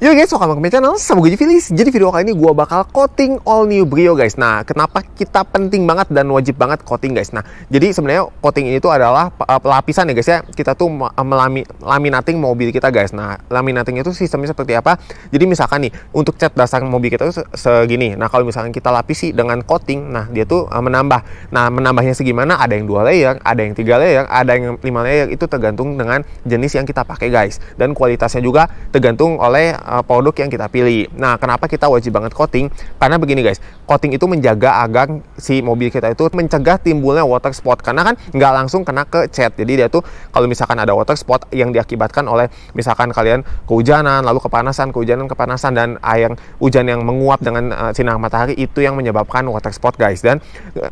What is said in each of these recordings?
Yo guys, welcome ke channel sama gue Filis. Jadi video kali ini gue bakal coating all new Brio guys. Nah, kenapa kita penting banget dan wajib banget coating guys? Nah, jadi sebenarnya coating ini tuh adalah pelapisan ya guys ya. Kita tuh laminating mobil kita guys. Nah, laminating itu sistemnya seperti apa? Jadi misalkan nih, untuk cat dasar mobil kita tuh segini. Nah, kalau misalkan kita lapisi dengan coating, nah dia tuh menambah. Nah, menambahnya segimana? Ada yang 2 layer, ada yang 3 layer, ada yang 5 layer. Itu tergantung dengan jenis yang kita pakai guys. Dan kualitasnya juga tergantung oleh produk yang kita pilih. Nah, kenapa kita wajib banget coating? Karena begini guys, coating itu menjaga agar si mobil kita itu mencegah timbulnya water spot. Karena kan nggak langsung kena ke cat. Jadi dia tuh kalau misalkan ada water spot yang diakibatkan oleh misalkan kalian kehujanan, lalu kepanasan, kepanasan dan air hujan yang menguap dengan sinar matahari, itu yang menyebabkan water spot guys. Dan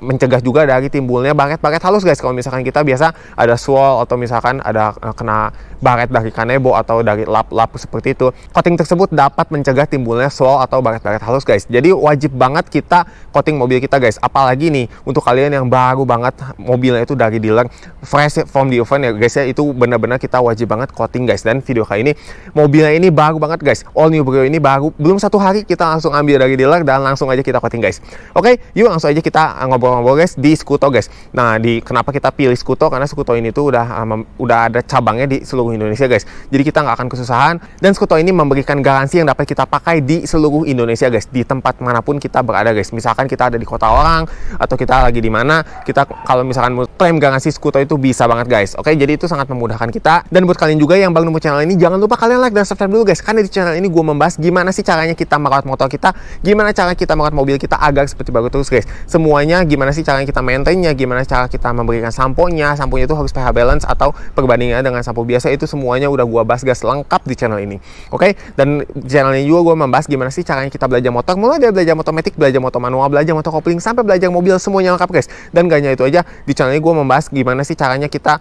mencegah juga dari timbulnya baret-baret halus guys. Kalau misalkan kita biasa ada swirl atau misalkan ada kena baret dari kanebo atau dari lap-lap seperti itu, coating tersebut dapat mencegah timbulnya swirl atau baret-baret halus guys. Jadi wajib banget kita coating mobil kita guys. Apalagi nih untuk kalian yang baru banget mobilnya itu dari dealer, fresh from the oven ya guys ya, itu benar-benar kita wajib banget coating guys. Dan video kali ini mobilnya ini baru banget guys, all new Brio ini baru, belum 1 hari kita langsung ambil dari dealer dan langsung aja kita coating guys. Oke, yuk langsung aja kita ngobrol-ngobrol guys di Skuto guys. Nah, kenapa kita pilih Skuto? Karena Skuto ini tuh udah ada cabangnya di seluruh Indonesia guys. Jadi kita nggak akan kesusahan, dan Skuto ini memberikan garansi yang dapat kita pakai di seluruh Indonesia guys, di tempat manapun kita berada guys. Misalkan kita ada di kota orang atau kita lagi di mana, kita kalau misalkan mau klaim garansi Skuto itu bisa banget guys. Oke, jadi itu sangat memudahkan kita. Dan buat kalian juga yang baru nemu channel ini, jangan lupa kalian like dan subscribe dulu guys. Karena di channel ini gue membahas gimana sih caranya kita merawat motor kita, gimana cara kita merawat mobil kita agar seperti baru terus guys. Semuanya gimana sih caranya kita maintainnya, gimana cara kita memberikan samponya itu harus pH balance atau perbandingannya dengan sampo biasa, itu semuanya udah gue bahas guys lengkap di channel ini. Oke, dan channel ini juga gue membahas gimana sih caranya kita belajar motor, mulai dari belajar motor matic, belajar motor manual, belajar motor kopling, sampai belajar mobil, semuanya lengkap guys. Dan gak hanya itu aja, di channel ini gue membahas gimana sih caranya kita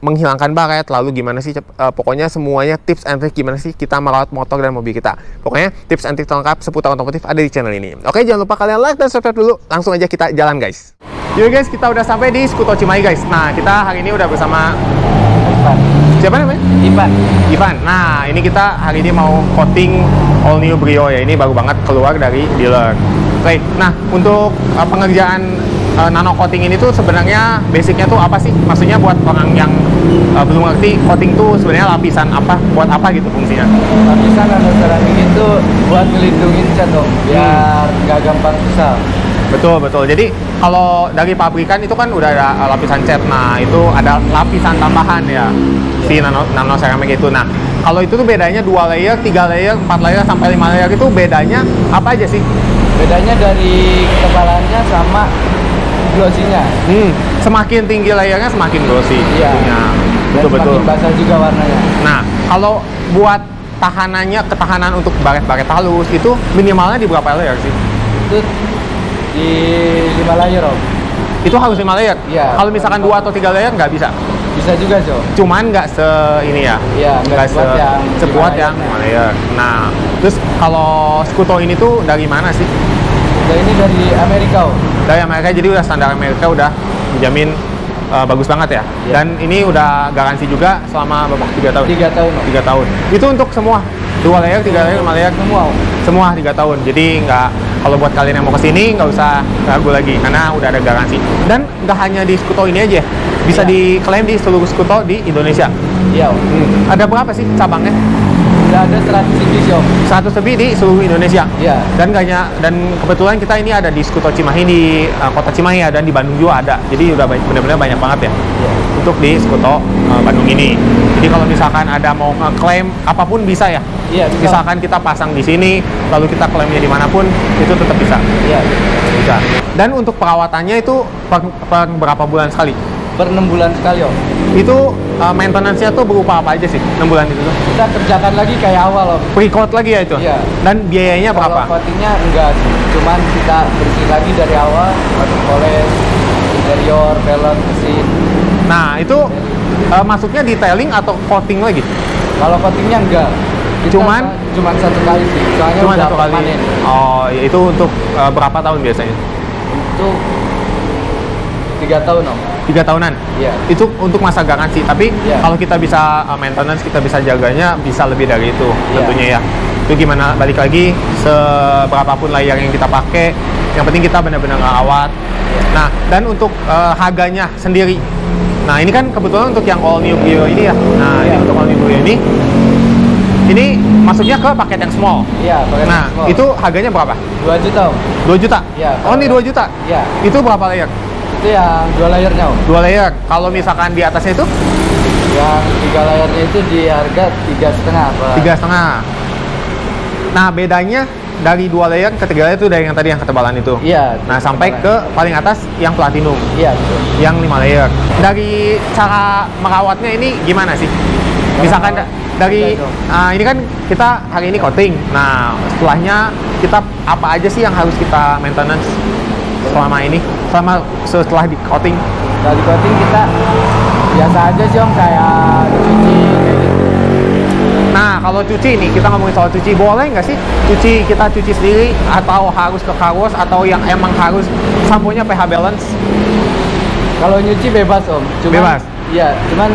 menghilangkan baret, lalu gimana sih pokoknya semuanya tips and trick gimana sih kita merawat motor dan mobil kita. Pokoknya tips and trick lengkap seputar otomotif ada di channel ini. Oke, jangan lupa kalian like dan subscribe dulu. Langsung aja kita jalan guys. Yuk guys, kita udah sampai di Skuto Cimahi guys. Nah, kita hari ini udah bersama Ivan. Siapa namanya? Ivan. Nah, ini kita hari ini mau coating all new Brio ya. Ini baru banget keluar dari dealer. Oke, nah untuk pengerjaan nano coating ini tuh sebenarnya basicnya tuh apa sih? Maksudnya buat orang yang belum ngerti, coating tuh sebenarnya lapisan apa, buat apa gitu fungsinya? Lapisan nano ceramic itu buat melindungi cat dong, biar nggak gampang rusak. Betul. Jadi kalau dari pabrikan itu kan udah ada lapisan cat. Nah, itu ada lapisan tambahan ya, si nano ceramic itu. Nah, kalau itu tuh bedanya 2 layer, 3 layer, 4 layer, sampai 5 layer itu bedanya apa aja sih? Bedanya dari ketebalannya sama glossy-nya. Semakin tinggi layernya semakin glossy. Iya. Betul. Semakin basah juga warnanya. Nah, kalau buat ketahanan untuk baret-baret halus itu minimalnya di berapa layer sih? Itu di 5 layer om. Itu harus 5 layer? Iya. Kalau misalkan 2 atau 3 layer nggak bisa? Bisa juga Jo. Cuman nggak ini ya? Iya, nggak sekuat yang 5 layer. Nah, terus kalau Skuto ini tuh dari mana sih? Skuto ini dari Amerika om. Dari Amerika, jadi udah standar Amerika, udah menjamin bagus banget ya? Iya. Dan ini udah garansi juga selama berapa? 3 tahun? 3 tahun om. 3 tahun. Itu untuk semua? 2 layer, 3 layer, 5 layer? Semua om. Semua 3 tahun. Jadi kalau buat kalian yang mau kesini nggak usah ragu lagi karena udah ada garansi. Dan nggak hanya di Skuto ini aja, bisa diklaim di seluruh Skuto di Indonesia. Iya om. Ada berapa sih cabangnya? Udah ada 100 lebih sih om. 100 lebih di seluruh Indonesia. Iya. Dan kebetulan kita ini ada di Skuto Cimahi, di kota Cimahi ya, dan di Bandung juga ada. Jadi udah benar-benar banyak banget ya untuk di Skuto Bandung ini. Jadi kalau misalkan ada mau ngeklaim apapun bisa ya. Iya, bisa. Misalkan kita pasang di sini, lalu kita klaimnya dimanapun, itu tetap bisa. Iya. Bisa. Dan untuk perawatannya itu per berapa bulan sekali? Per 6 bulan sekali om. Itu maintenance-nya tuh berupa apa aja sih 6 bulan itu tuh? Kita kerjakan lagi kayak awal om. Pre-coat lagi ya itu? Iya. Dan biayanya berapa? Kalau coatingnya enggak sih, cuman kita bersih lagi dari awal, poles, interior, velg, mesin. Nah, itu masuknya detailing atau coating lagi? Kalau coatingnya enggak. Cuman 1 kali sih, soalnya cuma udah 1 kali. permanen. Oh, itu untuk berapa tahun biasanya? Untuk 3 tahun om. 3 tahunan? Iya. Itu untuk masa garansi, tapi Iya. kalau kita bisa maintenance, kita bisa jaganya bisa lebih dari itu tentunya ya. Itu gimana, balik lagi seberapapun layer yang kita pakai, yang penting kita benar-benar ngerawat. Nah, dan untuk harganya sendiri, nah ini kan kebetulan untuk yang all new Brio ini ya. Nah, ini untuk all new Brio ini masuknya ke paket yang small. Iya, paket nah, yang small. itu harganya berapa? 2 juta Om. 2 juta? Iya. Oh, ini 2 juta? Iya. Itu berapa layer? Itu yang 2 layernya Om. 2 layer. Kalau misalkan di atasnya itu? Yang 3 layernya itu di harga 3,5 Pak. 3,5. Nah, bedanya dari 2 layer ke 3 layer itu dari yang tadi yang ketebalan itu. Iya. Nah, sampai ke paling atas yang platinum. Iya, betul. Yang 5 layer. Dari cara merawatnya ini gimana sih? Misalkan dari ini kan kita hari ini coating. Nah, setelahnya kita apa aja sih yang harus kita maintenance selama ini? Setelah di coating? Dari coating kita biasa aja sih Om, kayak cuci kayak gitu. Nah, kalau cuci nih, kita ngomongin soal cuci, boleh nggak sih kita cuci sendiri atau harus ke car wash atau yang emang harus samponya pH balance? Kalau nyuci bebas Om. Bebas? Iya, cuman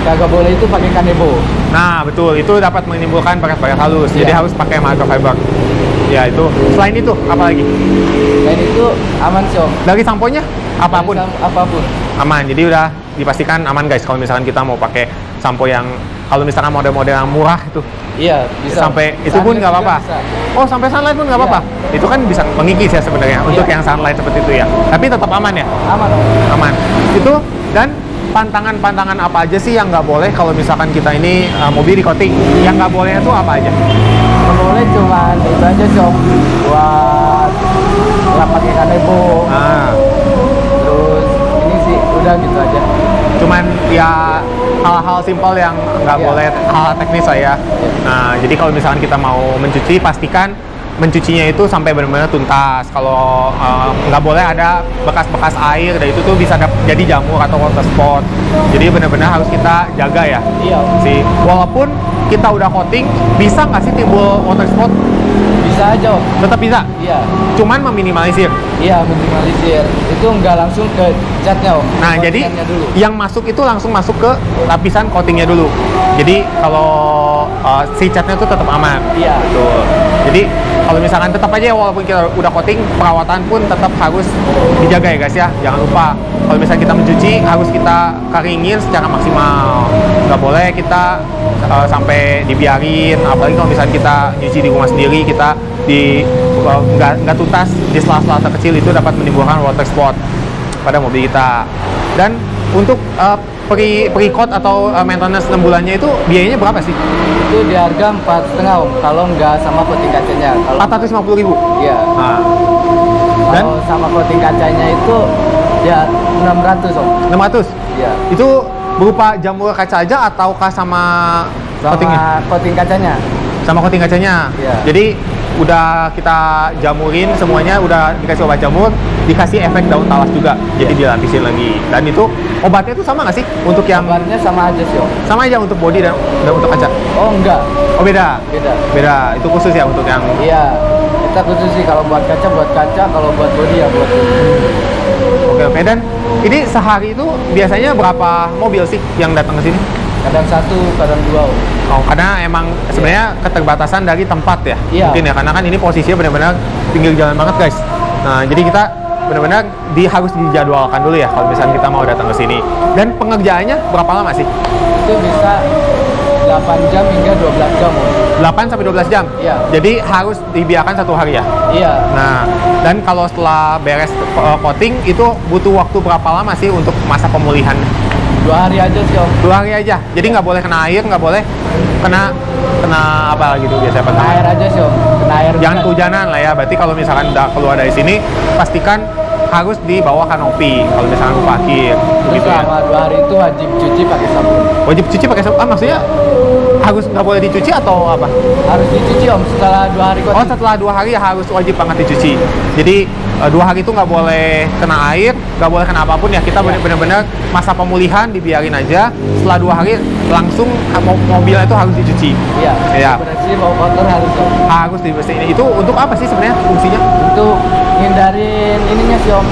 kagak boleh itu pakai kanebo. Nah, betul. Itu dapat menimbulkan bekas-bekas halus. Iya. Jadi harus pakai microfiber. Ya, itu. Selain itu, apa lagi? Dan itu aman sih Om. Dari samponya? Apapun? Apapun. Aman. Jadi udah dipastikan aman guys. Kalau misalkan kita mau pakai sampo yang, kalau misalkan model-model yang murah itu. Iya, bisa. Sampai itu pun nggak apa-apa. Oh, sampai sunlight pun nggak apa-apa. Itu kan bisa mengikis ya sebenarnya untuk yang sunlight seperti itu ya. Tapi tetap aman ya? Aman Om. Aman. Itu, dan pantangan-pantangan apa aja sih yang nggak boleh kalau misalkan kita ini mobil di coating? Yang nggak bolehnya tuh apa aja? Nggak boleh cuman itu aja sih Om. Buat nggak pakai kanebo. Terus ini sih udah gitu aja. Cuman ya hal-hal simpel yang nggak boleh, hal teknis lah ya. Nah, jadi kalau misalkan kita mau mencuci, pastikan mencucinya itu sampai benar-benar tuntas. Kalau nggak boleh ada bekas-bekas air, dan itu tuh bisa jadi jamur atau water spot. Jadi benar-benar harus kita jaga ya. Iya. Sih, walaupun kita udah coating, bisa nggak sih timbul water spot? Bisa aja Om. Tetap bisa. Iya. Cuman meminimalisir. Iya, minimalisir. Itu nggak langsung ke catnya Om. Nah, jadi dulu. yang masuk itu langsung masuk ke lapisan coatingnya dulu. Jadi kalau si catnya itu tetap aman. Iya. Betul. Jadi kalau misalkan tetap aja walaupun kita udah coating, perawatan pun tetap harus dijaga ya guys ya. Jangan lupa kalau misalnya kita mencuci harus kita keringin secara maksimal. Nggak boleh kita sampai dibiarin. Apalagi kalau misalnya kita nyuci di rumah sendiri, kita nggak tuntas di sela-sela terkecil, itu dapat menimbulkan water spot pada mobil kita. Dan untuk pre-coat atau maintenance 6 bulannya itu biayanya berapa sih? Itu di harga 4,5 Om. Kalau nggak sama coating kacanya. 450.000. Iya. Nah. Dan kalau sama coating kacanya itu ya 600 Om. 600. Iya. Itu berupa jamur kaca aja ataukah sama coatingnya? Sama coating kacanya. Sama coating kacanya. Iya. Jadi udah kita jamurin semuanya, udah dikasih obat jamur, dikasih efek daun talas juga, jadi dilapisin lagi. Dan itu obatnya itu sama nggak sih untuk yang? Obatnya sama aja sih Om. Sama aja untuk body dan untuk kaca. Oh enggak. Oh beda. Beda. Itu khusus ya untuk yang. Iya. Kita khusus sih, kalau buat kaca, kalau buat body ya buat. Oke. Dan ini sehari itu biasanya berapa mobil sih yang datang ke sini? Kadang 1, kadang 2 Om. Oh, karena emang sebenarnya keterbatasan dari tempat ya. Iya. Mungkin ya, karena kan ini posisinya benar-benar pinggir jalan banget guys. Nah, jadi kita benar-benar harus dijadwalkan dulu ya kalau misalnya kita mau datang ke sini. Dan pengerjaannya berapa lama sih? Itu bisa 8 jam hingga 12 jam Om. 8 sampai 12 jam? Iya. Jadi harus dibiarkan 1 hari ya? Iya. Nah, dan kalau setelah beres coating itu butuh waktu berapa lama sih untuk masa pemulihan? 2 hari aja sih Om. 2 hari aja? Jadi nggak boleh kena air, nggak boleh kena apa gitu biasanya? Kena air aja sih Om. Kena air. Jangan kehujanan lah ya. Berarti kalau misalkan udah keluar dari sini, pastikan harus di bawah kanopi kalau misalkan mau parkir. Terus Gitu ya. selama 2 hari itu wajib cuci pakai sabun. Wajib cuci pakai sabun? Maksudnya harus nggak boleh dicuci atau apa? Harus dicuci Om setelah 2 hari coating. Oh, setelah 2 hari harus wajib banget dicuci. Jadi 2 hari itu nggak boleh kena air, nggak boleh kena apapun ya. Kita benar-benar masa pemulihan dibiarin aja. Setelah 2 hari langsung mobilnya itu harus dicuci. Iya. Iya. Bersih, mau kotor harus Om. Harus dibersihin. Itu untuk apa sih sebenarnya fungsinya? Untuk hindarin ininya sih Om,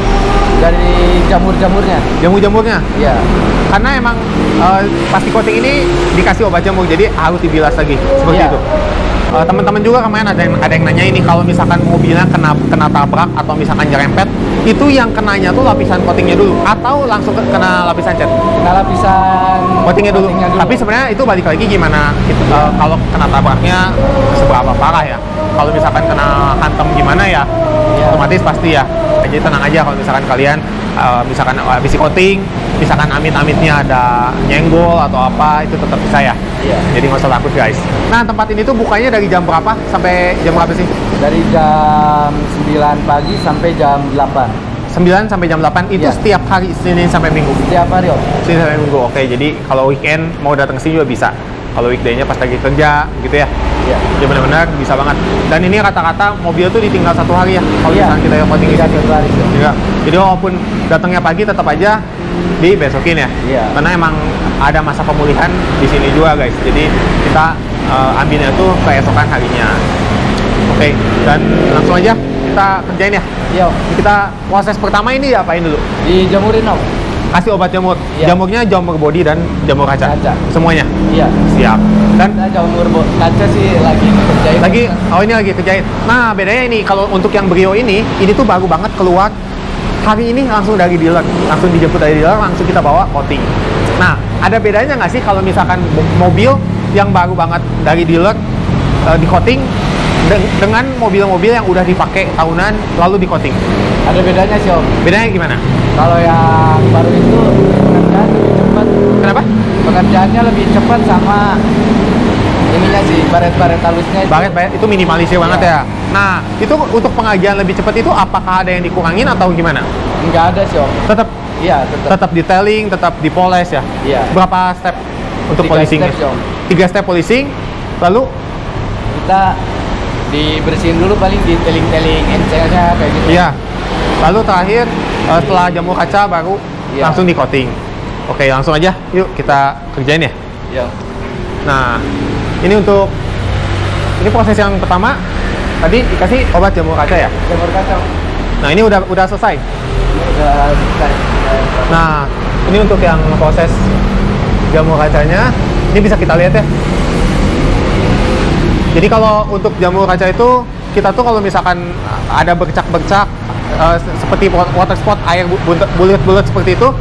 dari jamur-jamurnya. Jamur-jamurnya? Iya. Karena emang pasti coating ini dikasih obat jamur, jadi harus dibilas lagi seperti Iya. itu. teman-teman juga kemarin ada yang nanya ini, kalau misalkan mobilnya kena tabrak atau misalkan nyerempet, itu yang kenanya tuh lapisan coatingnya dulu atau langsung kena lapisan cat? Kena lapisan Coatingnya dulu. Tapi sebenarnya itu balik lagi gimana kalau kena tabraknya seberapa parah ya. Kalau misalkan kena hantam gimana ya, otomatis pasti ya. Jadi tenang aja kalau misalkan kalian misalkan habis coating, misalkan amit-amitnya ada nyenggol atau apa, itu tetap bisa ya. Jadi nggak usah takut guys. Nah, tempat ini tuh bukanya dari jam berapa sampai jam berapa sih? Dari jam 9 pagi sampai jam 8. 9 sampai jam 8 itu setiap hari, Senin sampai Minggu? Setiap hari, Om. Senin sampai Minggu, oke. Jadi kalau weekend mau datang ke sini juga bisa. Kalau weekday-nya pas lagi kerja gitu ya. Jadi benar-benar bisa banget. Dan ini rata-rata mobil tuh ditinggal 1 hari ya. Kalau misalnya kita yang coating di sini. 1 hari. Jadi walaupun datangnya pagi tetap aja dibesokin ya. Karena emang ada masa pemulihan di sini juga guys. Jadi kita ambilnya tuh keesokan harinya. Oke, dan langsung aja kita kerjain ya. Kita proses pertama ini diapain dulu? Dijamurin, Om. Kasih obat jamur. Jamurnya jamur body dan jamur kaca. Semuanya. Siap. Dan jamur kaca sih lagi kerjain. Ini lagi kerjain. Nah, bedanya ini kalau untuk yang Brio ini tuh baru banget keluar hari ini langsung dari dealer, langsung dijemput dari dealer, langsung kita bawa coating. Nah, ada bedanya nggak sih kalau misalkan mobil yang baru banget dari dealer di coating dengan mobil-mobil yang udah dipakai tahunan lalu di coating? Ada bedanya sih, Om. Bedanya gimana? Kalau yang baru itu pengerjaan lebih cepat. Kenapa? Pengerjaannya lebih cepat sama ininya sih, baret-baret halusnya. Baret itu minimalisir banget ya. Nah, itu untuk pengerjaan lebih cepat itu apakah ada yang dikurangin atau gimana? Enggak ada sih, Om. Tetap? Iya, tetap detailing, tetap dipoles ya? Berapa step untuk polishing? 3 step polishing, lalu? Kita dibersihin dulu paling detailing encelnya kayak gitu. Lalu terakhir setelah jamur kaca baru langsung di coating. Oke, langsung aja yuk kita kerjain ya. Nah, ini proses yang pertama. Tadi dikasih obat jamur kaca ya? Jamur kaca. Nah, ini udah selesai. Udah selesai. Nah, ini untuk yang proses jamur kacanya, ini bisa kita lihat ya. Jadi kalau untuk jamur kaca itu, kita tuh kalau misalkan ada bercak-bercak seperti water spot, air bulat-bulat seperti itu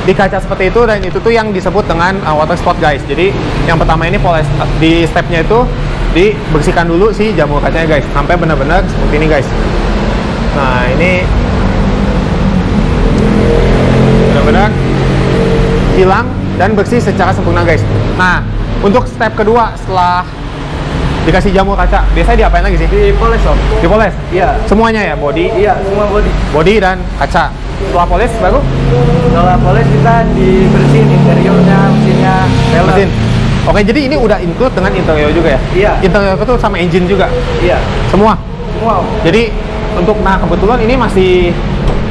di kaca seperti itu, dan itu tuh yang disebut dengan water spot guys. Jadi yang pertama ini poles, di stepnya itu dibersihkan dulu si jamur kacanya guys, sampai benar-benar seperti ini guys. Nah, ini benar-benar hilang dan bersih secara sempurna guys. Nah, untuk step kedua setelah dikasih jamur kaca, biasanya diapain lagi sih? Dipoles, Om. Dipoles? Iya. Semuanya ya? Body? Iya, semua body. Body dan kaca. Setelah poles baru? Setelah poles kita dibersihin interiornya, mesinnya, mesin. Oke, jadi ini udah include dengan interior juga ya? Iya. Interior itu sama engine juga? Iya. Semua? Semua, Om. Jadi nah kebetulan ini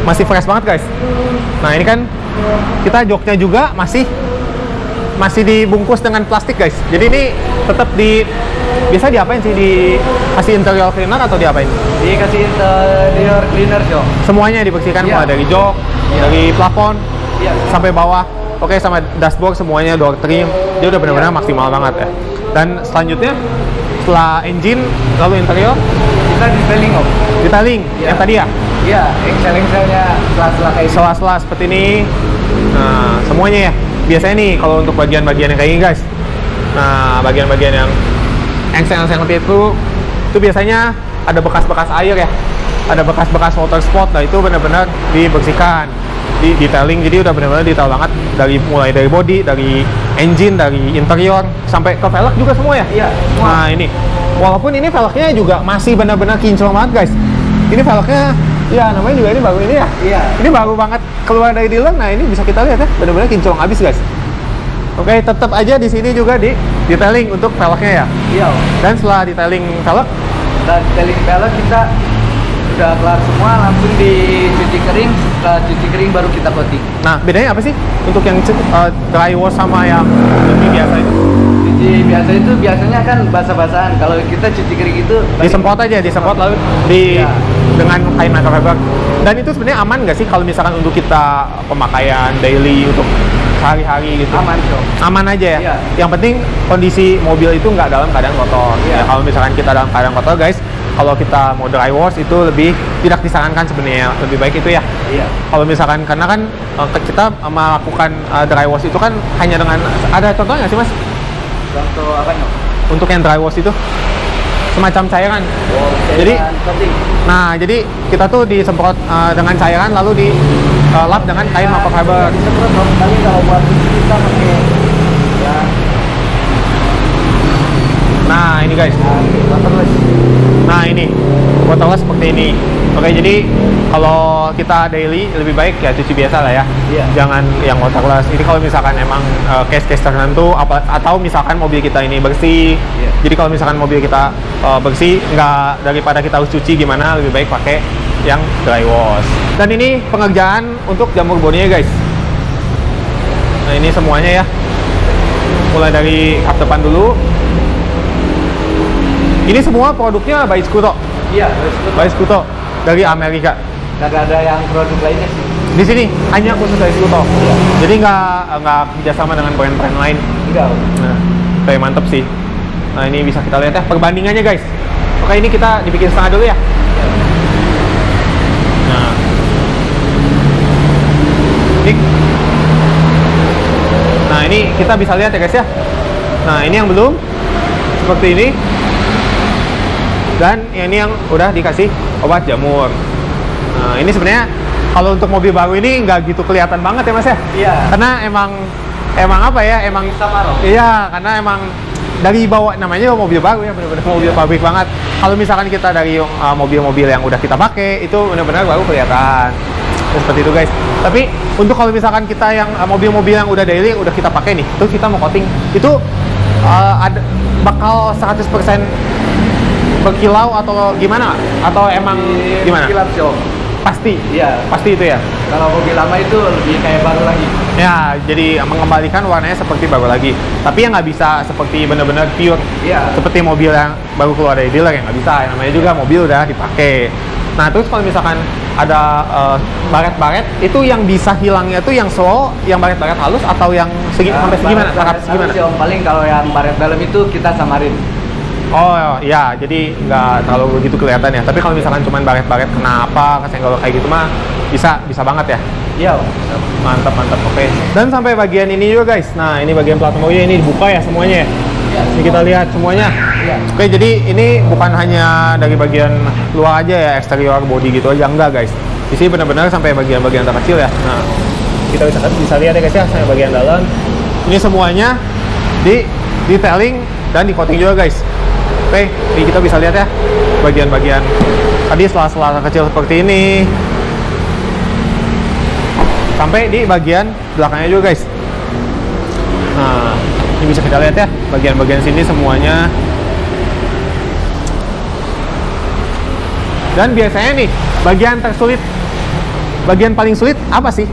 masih fresh banget guys. Nah, ini kan kita joknya juga masih dibungkus dengan plastik guys. Jadi ini tetap biasa diapain sih? Dikasih interior cleaner atau diapain? Dikasih interior cleaner, Jo. Semuanya dibersihkan, mulai dari jok, dari plafon, sampai bawah. Oke, sama dashboard semuanya, door trim. Dia udah benar-benar maksimal banget ya. Dan selanjutnya setelah engine lalu interior, kita detailing, Om. Detailing yang tadi ya? Iya, engselnya sela-sela kayak sela-sela seperti ini. Nah, semuanya ya. Biasanya nih kalau untuk bagian-bagian yang kayak gini guys. Nah, bagian-bagian yang engsel-engsel seperti itu biasanya ada bekas-bekas air ya. Ada bekas-bekas water spot. Nah, itu benar-benar dibersihkan, di detailing. Jadi udah benar-benar detail banget, mulai dari body, dari engine, dari interior sampai ke velg juga semua ya? Iya, semua. Nah, ini walaupun ini velgnya juga masih benar-benar kinclong banget guys. Ini velgnya ya namanya juga ini baru ini ya? Iya. Ini baru banget keluar dari dealer. Nah, ini bisa kita lihat ya, benar-benar kinclong habis guys. Oke, tetap aja di sini juga di detailing untuk velgnya ya? Iya. Dan setelah detailing velg? Dan detailing velg kita udah kelar semua, langsung dicuci kering. Setelah cuci kering baru kita coating. Nah, bedanya apa sih untuk yang dry wash sama yang cuci biasa itu? Cuci biasa itu biasanya kan basah-basahan. Kalau kita cuci kering itu disemprot aja, disemprot lalu dengan kain microfiber. Dan itu sebenarnya aman nggak sih kalau misalkan untuk kita pemakaian daily untuk sehari-hari gitu? Aman, Cok. Aman aja ya? Iya. Yang penting kondisi mobil itu nggak dalam keadaan kotor. Iya. Ya, kalau misalkan kita dalam keadaan kotor guys, kalau kita mau dry wash itu lebih tidak disarankan sebenarnya, lebih baik itu ya. Iya. Kalau misalkan karena kan kita melakukan dry wash itu kan hanya dengan ada contohnya nggak sih mas? Contoh apa nih? Untuk yang dry wash itu semacam cairan. Oh, Jadi, coating. nah jadi kita tuh disemprot dengan cairan lalu di lap dengan kain microfiber. Disemprot kali kalau buat kita pakai ya. Nah ini guys. Waterless. Nah ini waterless seperti ini. Oke, jadi kalau kita daily lebih baik ya cuci biasa lah ya. Iya. Jangan yang waterless. Ini kalau misalkan emang case-case tertentu atau misalkan mobil kita ini bersih. Iya. Jadi kalau misalkan mobil kita bersih, nggak daripada kita harus cuci gimana, lebih baik pakai yang dry wash. Dan ini pengerjaan untuk jamur bodinya guys. Nah ini semuanya ya. Mulai dari kap depan dulu. Ini semua produknya by Scuto. Iya, By Scuto dari Amerika. Nggak ada yang produk lainnya sih. Di sini hanya khusus dari Scuto. Iya. Jadi nggak kerjasama dengan brand-brand lain. Enggak. Nah, kayak mantep sih. Nah ini bisa kita lihat ya perbandingannya guys. Oke, ini kita dibikin setengah dulu ya. Nah, ini kita bisa lihat ya guys ya. Nah ini yang belum seperti ini. Dan ini yang udah dikasih obat jamur. Nah ini sebenarnya kalau untuk mobil baru ini nggak gitu kelihatan banget ya mas ya. Iya. Karena emang apa ya, emang Samaro. iya, karena emang dari bawah namanya mobil baru ya, benar-benar mobil pabrik banget. Kalau misalkan kita dari mobil-mobil yang udah kita pakai itu benar-benar baru kelihatan. Seperti itu guys. Tapi untuk kalau misalkan kita yang mobil-mobil yang udah daily udah kita pakai nih, terus kita mau coating itu ada bakal 100% berkilau atau gimana? Atau emang gimana? Kilap sih, Om. Pasti. Iya. Pasti itu ya. Kalau mobil lama itu lebih kayak baru lagi. Ya, jadi mengembalikan warnanya seperti baru lagi. Tapi yang nggak bisa seperti benar-benar pure. Iya. Seperti mobil yang baru keluar dari dealer yang nggak bisa. Yang namanya juga mobil udah dipakai. Nah, terus kalau misalkan ada baret-baret, itu yang bisa hilangnya tuh yang slow, yang baret-baret halus atau yang sampai segimana? Taraf segimana? Sih, Om. Paling kalau yang baret dalam itu kita samarin. Oh iya, jadi nggak terlalu begitu kelihatan ya. Tapi kalau misalkan cuma baret-baret kena apa, kesenggol kayak gitu mah bisa banget ya. Iya, Om. Mantap, oke. Dan sampai bagian ini juga guys. Nah ini bagian plat nomornya ini dibuka ya semuanya ya. Iya. Ini kita lihat semuanya. Iya. Oke, jadi ini bukan hanya dari bagian luar aja ya, eksterior body gitu aja, enggak guys. Di sini benar-benar sampai bagian-bagian terkecil ya. Nah kita bisa lihat ya guys ya, sampai bagian dalam. Ini semuanya di detailing dan di coating juga guys. Oke, ini kita bisa lihat ya bagian-bagian tadi sela-sela kecil seperti ini sampai di bagian belakangnya juga guys. Nah ini bisa kita lihat ya bagian-bagian sini semuanya. Dan biasanya nih bagian tersulit, bagian paling sulit apa sih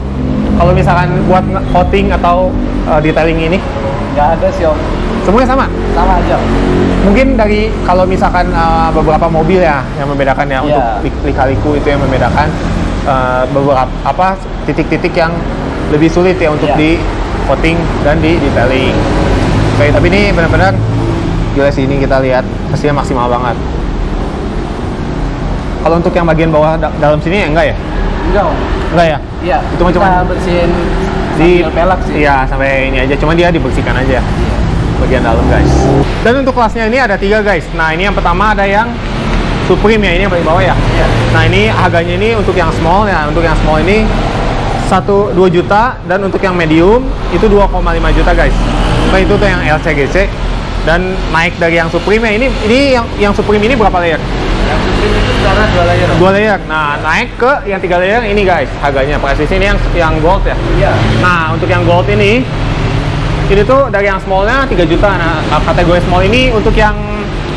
kalau misalkan buat coating atau detailing ini? Nggak ada sih, Om. Semuanya sama? Sama aja. Mungkin dari kalau misalkan beberapa mobil ya yang membedakan ya, untuk lika-liku itu yang membedakan beberapa titik-titik yang lebih sulit ya untuk di coating dan di detailing. Oke, tapi ini benar-benar gila sih, ini kita lihat hasilnya maksimal banget. Kalau untuk yang bagian bawah dalam sini enggak ya? Enggak, Om. Enggak ya? Iya. Itu cuma bersihin di pelak sih. Iya, sampai ini aja. Cuma dia dibersihkan aja. Bagian dalam guys. Dan untuk kelasnya ini ada 3 guys. Nah ini yang pertama ada yang Supreme ya, ini yang paling bawah ya. Iya. Nah ini harganya ini untuk yang small ya, untuk yang small ini 2 juta, dan untuk yang medium itu 2,5 juta guys. Nah itu tuh yang LCGC, dan naik dari yang Supreme ya. Ini yang Supreme ini berapa layer? Yang Supreme itu sekarang 2 layer. 2 layer. Nah naik ke yang 3 layer ini guys. Harganya presisi ini yang gold ya. Iya. Nah untuk yang gold ini tuh dari yang smallnya 3 juta. Nah kategori small ini untuk yang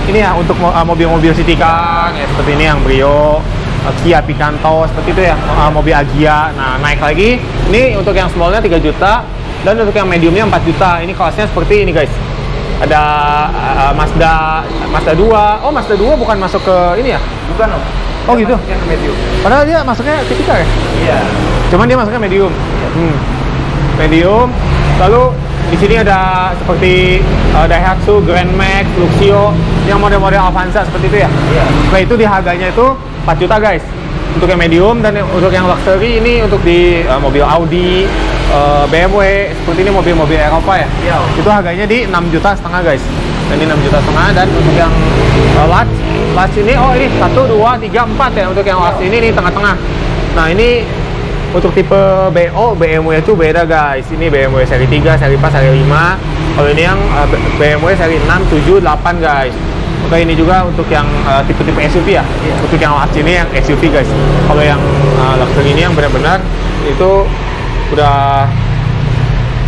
ini ya, untuk mobil-mobil city car ya, seperti ini yang Brio, Kia Picanto seperti itu ya, mobil Agia. Nah naik lagi ini untuk yang smallnya 3 juta, dan untuk yang mediumnya 4 juta. Ini kelasnya seperti ini guys. Ada Mazda 2. Oh Mazda 2 bukan masuk ke ini ya? Bukan, Om. Oh gitu? Masuknya ke medium. Padahal dia masuknya city car ya? Iya. Cuman dia masuknya medium. Medium. Lalu di sini ada seperti Daihatsu, Grand Max, Luxio, yang model-model Avanza seperti itu ya. Iya. Nah itu di harganya itu 4 juta guys. Untuk yang medium dan untuk yang luxury ini untuk di mobil Audi, BMW, seperti ini mobil-mobil Eropa ya. Iya. Itu harganya di 6,5 juta guys. Dan ini 6,5 juta, dan untuk yang large ini, oh ini 1, 2, 3, 4 ya. Untuk yang large ini tengah-tengah. Nah ini untuk tipe BO, BMW itu beda guys. Ini BMW seri 3, seri 4, seri 5. Kalau ini yang BMW seri 6, 7, 8 guys. Oke, ini juga untuk yang tipe-tipe SUV ya. Iya. Untuk yang large ini yang SUV guys. Kalau yang luxury ini yang benar-benar itu udah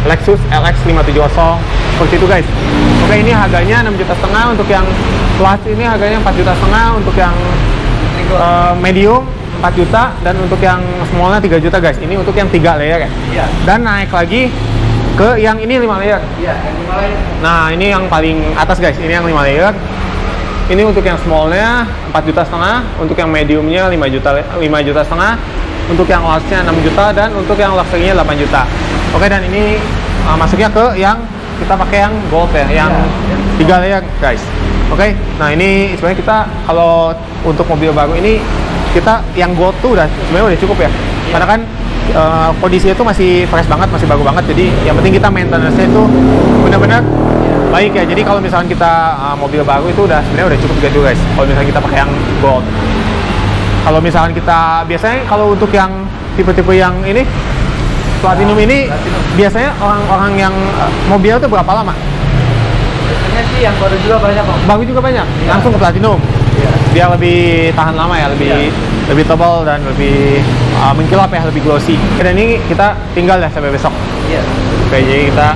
Lexus LX 570 seperti itu guys. Oke, ini harganya 6,5 juta. Untuk yang large ini harganya 4,5 juta. Untuk yang medium 4 juta, dan untuk yang smallnya 3 juta guys. Ini untuk yang 3 layer ya. Iya. Dan naik lagi ke yang ini 5 layer. Iya, yang 5 layer. Nah ini yang paling atas guys. Ini yang 5 layer. Ini untuk yang smallnya 4,5 juta. Untuk yang mediumnya 5,5 juta. Untuk yang large-nya 6 juta, dan untuk yang luxury-nya 8 juta. Oke, dan ini masuknya ke yang kita pakai yang gold ya, yang 3 layer guys. Oke, nah ini sebenarnya kita kalau untuk mobil baru ini kita yang gold tuh sebenarnya udah cukup ya. Karena kan kondisinya itu masih fresh banget, masih bagus banget. Jadi yang penting kita maintenance-nya itu benar-benar baik ya. Jadi kalau misalkan kita mobil baru itu sebenarnya udah cukup gitu guys. Kalau misalkan kita pakai yang gold. Kalau misalkan kita biasanya kalau untuk yang tipe-tipe yang ini platinum ini biasanya orang-orang yang mobil itu berapa lama? Biasanya sih yang baru juga banyak kok. Baru juga banyak. Iya. Langsung ke platinum. Iya. Dia lebih tahan lama ya, lebih tebal dan lebih mengkilap ya, lebih glossy. Dan ini kita tinggal ya sampai besok. Iya. Oke, jadi kita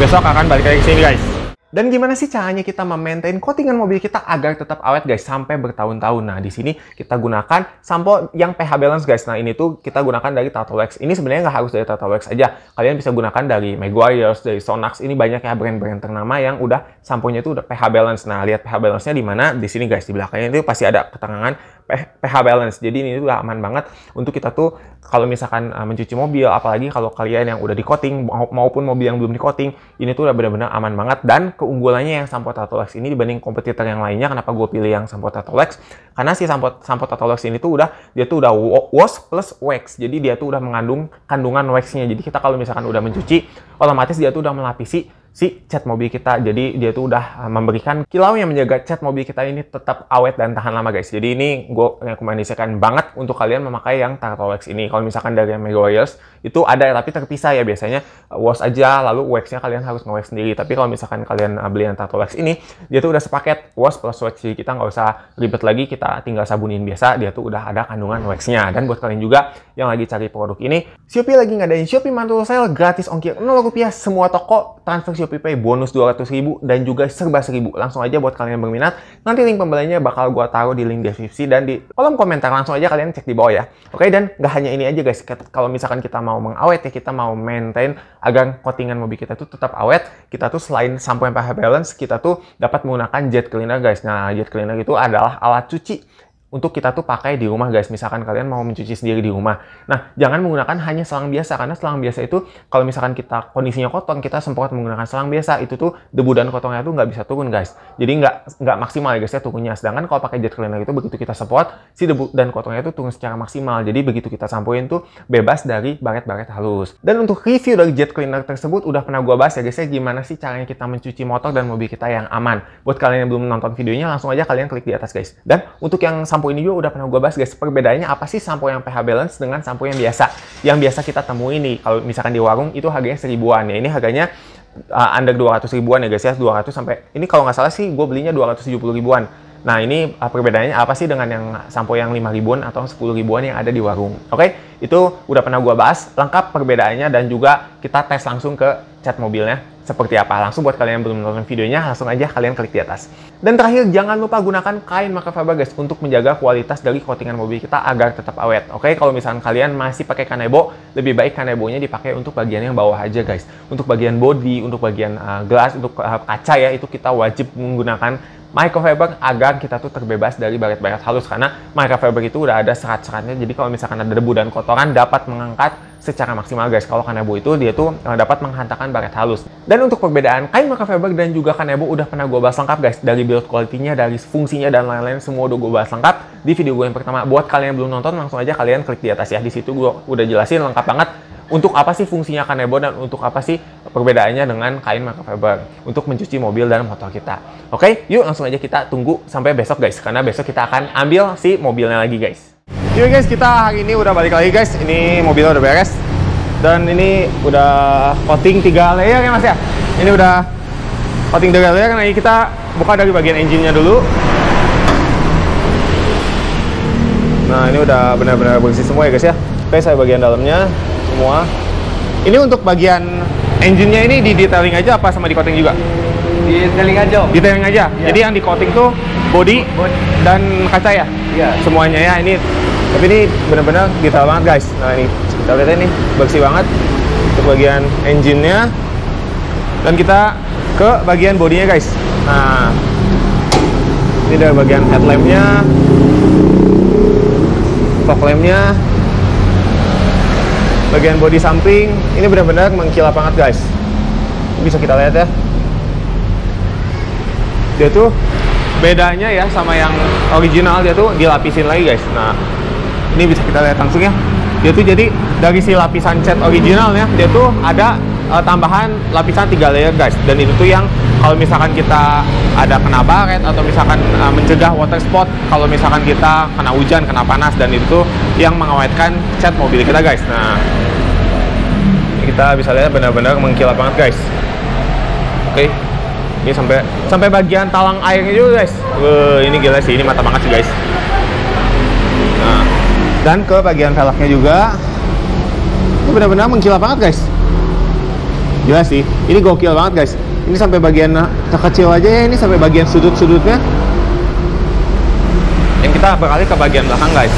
besok akan balik lagi ke sini guys. Dan gimana sih caranya kita memaintain coatingan mobil kita agar tetap awet guys sampai bertahun-tahun? Nah, di sini kita gunakan sampo yang pH balance guys. Nah, ini tuh kita gunakan dari Tatolex. Ini sebenarnya nggak harus dari Tatolex aja. Kalian bisa gunakan dari Meguiar's, dari Sonax. Ini banyak ya brand-brand ternama yang udah samponya itu udah pH balance. Nah, lihat pH balance-nya di mana? Di sini guys, di belakangnya itu pasti ada keterangan pH balance. Jadi ini tuh udah aman banget untuk kita tuh kalau misalkan mencuci mobil, apalagi kalau kalian yang udah di coating maupun mobil yang belum di coating, ini tuh udah benar-benar aman banget. Dan keunggulannya yang sampo Tatolex ini dibanding kompetitor yang lainnya, kenapa gue pilih yang sampo Tatolex? Karena si sampo Tatolex ini tuh dia tuh udah wash plus wax. Jadi dia tuh udah mengandung kandungan waxnya. Jadi kita kalau misalkan udah mencuci, otomatis dia tuh udah melapisi si cat mobil kita. Jadi dia tuh udah memberikan kilau yang menjaga cat mobil kita ini tetap awet dan tahan lama guys. Jadi ini gue rekomendasikan banget untuk kalian memakai yang Tatolex ini. Kalau misalkan dari Meguiar's itu ada tapi terpisah ya, biasanya wash aja lalu waxnya kalian harus nge-wax sendiri. Tapi kalau misalkan kalian beli yang Tatolex ini, dia tuh udah sepaket wash plus wax. Jadi kita nggak usah ribet lagi, kita tinggal sabunin biasa, dia tuh udah ada kandungan waxnya. Dan buat kalian juga yang lagi cari produk ini, Shopee lagi ngadain Shopee Mantul Sale gratis ongkir 0 rupiah semua toko, transfer Shopee Pay bonus 200.000 dan juga serba 1.000. Langsung aja buat kalian yang berminat, nanti link pembeliannya bakal gua taruh di link deskripsi dan di kolom komentar. Langsung aja kalian cek di bawah ya. Oke, dan nggak hanya ini aja guys. Kalau misalkan kita mau mengawet ya, kita mau maintain agar coatingan mobil kita tuh tetap awet, kita tuh selain sampo yang pH balance, kita tuh dapat menggunakan jet cleaner guys. Nah, jet cleaner itu adalah alat cuci untuk kita tuh pakai di rumah guys. Misalkan kalian mau mencuci sendiri di rumah. Nah, jangan menggunakan hanya selang biasa, karena selang biasa itu kalau misalkan kita kondisinya kotor, kita semprot menggunakan selang biasa, itu tuh debu dan kotornya tuh nggak bisa turun guys. Jadi nggak maksimal ya guys ya turunnya. Sedangkan kalau pakai jet cleaner itu begitu kita semprot, si debu dan kotornya itu turun secara maksimal. Jadi begitu kita sampoin tuh bebas dari baret-baret halus. Dan untuk review dari jet cleaner tersebut udah pernah gua bahas ya guys ya, gimana sih caranya kita mencuci motor dan mobil kita yang aman. Buat kalian yang belum nonton videonya, langsung aja kalian klik di atas guys. Dan untuk yang sampo ini juga udah pernah gue bahas guys, perbedaannya apa sih sampo yang pH balance dengan sampo yang biasa. Yang biasa kita temui nih, kalau misalkan di warung itu harganya 1.000-an ya. Ini harganya under 200.000-an ya guys ya, 200 sampai, ini kalau nggak salah sih gue belinya 270.000-an. Nah ini perbedaannya apa sih dengan yang sampo yang 5.000-an atau 10.000-an yang ada di warung. Oke, itu udah pernah gue bahas lengkap perbedaannya dan juga kita tes langsung ke cat mobilnya seperti apa. Langsung buat kalian yang belum nonton videonya, langsung aja kalian klik di atas. Dan terakhir, jangan lupa gunakan kain Makrofiber guys untuk menjaga kualitas dari coatingan mobil kita agar tetap awet. Oke, kalau misalkan kalian masih pakai kanebo, lebih baik kanebonya dipakai untuk bagian yang bawah aja guys. Untuk bagian body, untuk bagian glass, untuk kaca ya, itu kita wajib menggunakan microfiber agar kita tuh terbebas dari baret-baret halus, karena microfiber itu udah ada serat-seratnya, jadi kalau misalkan ada debu dan kotoran dapat mengangkat secara maksimal guys. Kalau kanebo itu dia tuh dapat menghantarkan baret halus. Dan untuk perbedaan kain microfiber dan juga kanebo udah pernah gue bahas lengkap guys, dari build quality-nya, dari fungsinya dan lain-lain semua udah gue bahas lengkap di video gue yang pertama. Buat kalian yang belum nonton, langsung aja kalian klik di atas ya, di situ gue udah jelasin lengkap banget untuk apa sih fungsinya kanebo dan untuk apa sih perbedaannya dengan kain microfiber untuk mencuci mobil dan motor kita. Oke, yuk langsung aja kita tunggu sampai besok guys, karena besok kita akan ambil si mobilnya lagi guys. Yuk guys, kita hari ini udah balik lagi guys. Ini mobilnya udah beres dan ini udah coating 3 layer ya mas ya. Ini udah coating 3 layer. Nah, kita buka dari bagian engine-nya dulu. Nah, ini udah benar-benar bersih semua ya guys ya. Oke, saya bagian dalamnya semua. Ini untuk bagian engine-nya ini di detailing aja apa sama di coating juga? Detailing aja. Detailing aja. Ya. Jadi yang di coating tuh body dan kaca ya? Iya. Semuanya ya. Ini tapi ini benar-benar detail banget guys. Nah, ini kita lihat ini bersih banget untuk bagian engine-nya. Dan kita ke bagian bodinya guys. Nah, ini dari bagian headlamp-nya, fog lamp-nya, bagian bodi samping, ini benar-benar mengkilap banget guys. Bisa kita lihat ya, dia tuh bedanya ya sama yang original, dia tuh dilapisin lagi guys. Nah, ini bisa kita lihat langsung ya, dia tuh jadi dari si lapisan cat originalnya dia tuh ada tambahan lapisan 3 layer guys. Dan itu tuh yang kalau misalkan kita ada kena baret atau misalkan mencegah water spot kalau misalkan kita kena hujan, kena panas, dan itu tuh yang mengawetkan cat mobil kita guys. Nah, kita bisa lihat benar-benar mengkilap banget guys. Oke, ini sampai bagian talang airnya juga guys. Ini gila sih, ini mata banget sih guys. Nah, dan ke bagian velgnya juga ini benar-benar mengkilap banget guys. Gila sih, ini gokil banget guys. Ini sampai bagian terkecil aja ya, ini sampai bagian sudut-sudutnya. Yang kita beralih ke bagian belakang guys.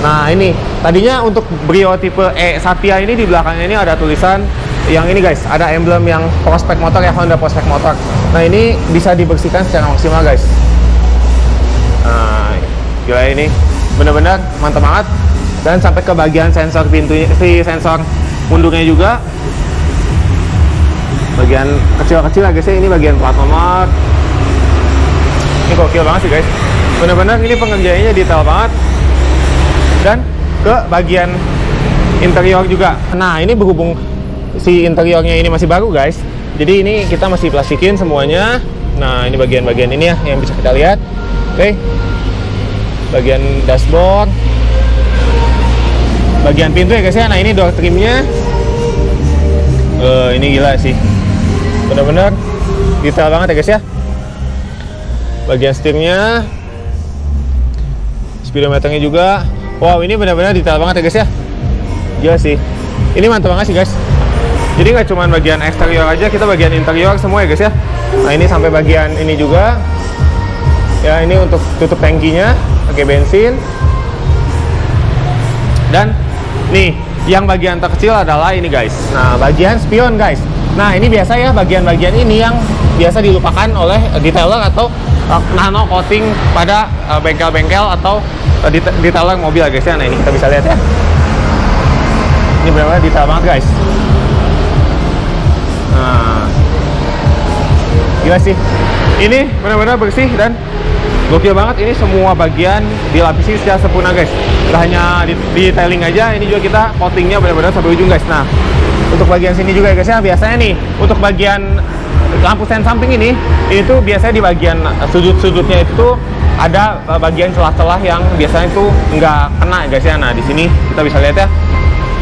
Nah, ini tadinya untuk Brio tipe E Satya ini di belakangnya ini ada tulisan yang ini guys, ada emblem yang prospek motor ya, Honda prospek motor. Nah, ini bisa dibersihkan secara maksimal guys. Nah, gila, ini benar-benar mantap banget. Dan sampai ke bagian sensor pintunya, si sensor mundurnya juga, bagian kecil-kecil lah guys ya. Ini bagian plat nomor. Ini gokil banget sih guys. Benar-benar ini pengerjaannya detail banget. Dan ke bagian interior juga. Nah, ini berhubung si interiornya ini masih baru guys, jadi ini kita masih plastikin semuanya. Nah, ini bagian-bagian ini ya yang bisa kita lihat. Oke, bagian dashboard, bagian pintu ya guys ya. Nah, ini door trimnya. Ini gila sih, benar-benar detail banget ya guys ya. Bagian setirnya, speedometernya juga. Wow, ini benar-benar detail banget ya guys ya. Gila sih, ini mantap banget sih guys. Jadi nggak cuma bagian eksterior aja, kita bagian interior semua ya guys ya. Nah, ini sampai bagian ini juga ya, ini untuk tutup tangkinya pakai bensin. Dan nih yang bagian terkecil adalah ini guys. Nah, bagian spion guys. Nah, ini biasa ya, bagian-bagian ini yang biasa dilupakan oleh detailer atau nano coating pada bengkel-bengkel atau detailer mobil guys ya. Nah, ini kita bisa lihat ya, ini benar-benar detail banget guys. Nah, gila sih, ini benar-benar bersih dan gokil banget. Ini semua bagian dilapisi secara sempurna guys. Gak hanya detailing aja, ini juga kita coatingnya benar-benar sampai ujung guys. Nah, untuk bagian sini juga guys ya, biasanya nih untuk bagian lampu sen samping ini tuh biasanya di bagian sudut-sudutnya itu ada bagian celah-celah yang biasanya itu nggak kena guys ya. Nah, di sini kita bisa lihat ya,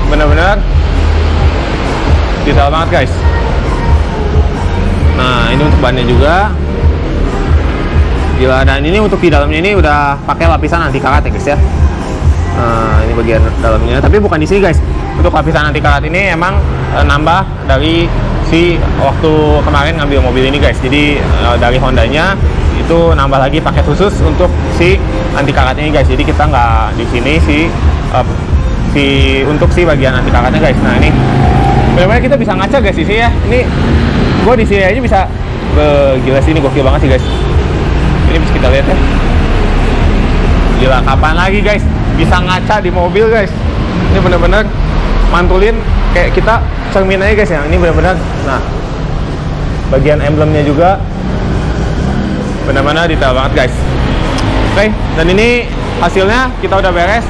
benar-benar detail banget guys. Nah, ini untuk bannya juga gila. Dan ini untuk di dalamnya ini udah pakai lapisan anti karat ya guys ya. Nah, ini bagian dalamnya, tapi bukan di sini guys. Untuk lapisan anti karat ini emang nambah dari si waktu kemarin ngambil mobil ini guys. Jadi dari Hondanya itu nambah lagi paket khusus untuk si anti karat ini guys. Jadi kita nggak di sini untuk si bagian anti karatnya guys. Nah, ini benar-benar kita bisa ngaca guys di sini ya. Ini gue di sini aja bisa Gila sih, ini gokil banget sih guys. Ini bisa kita lihat ya. Gila, kapan lagi guys bisa ngaca di mobil guys. Ini bener-bener mantulin kayak kita cermin aja guys ya. Ini bener-bener, nah bagian emblemnya juga benar-benar detail banget guys. Oke, dan ini hasilnya kita udah beres.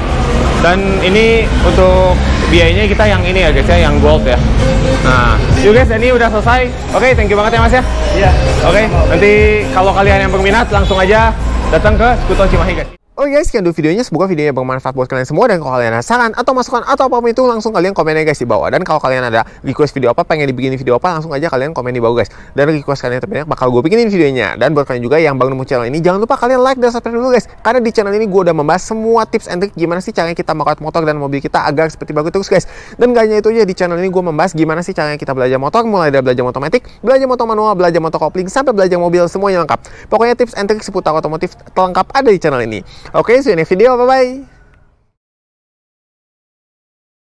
Dan ini untuk biayanya kita yang ini ya guys ya, yang gold ya. Nah, yuk guys, ini udah selesai. Oke, thank you banget ya Mas ya. Iya. Oke, nanti kalau kalian yang berminat langsung aja datang ke Skuton Cimahi guys. Oke guys, sekian dulu videonya. Semoga videonya bermanfaat buat kalian semua. Dan kalau kalian ada saran atau masukan atau apapun itu, langsung kalian komen aja guys di bawah. Dan kalau kalian ada request video apa, pengen dibikin video apa, langsung aja kalian komen di bawah guys. Dan request kalian terbanyak bakal gue bikinin videonya. Dan buat kalian juga yang baru nemu channel ini, jangan lupa kalian like dan subscribe dulu guys. Karena di channel ini gue udah membahas semua tips and trick gimana sih caranya kita merawat motor dan mobil kita agar seperti bagus terus guys. Dan gak hanya itu aja, di channel ini gue membahas gimana sih caranya kita belajar motor, mulai dari belajar motor matic, belajar motor manual, belajar motor kopling, sampai belajar mobil, semuanya lengkap. Pokoknya tips and trick seputar otomotif terlengkap ada di channel ini. Oke, see you next video. Bye-bye.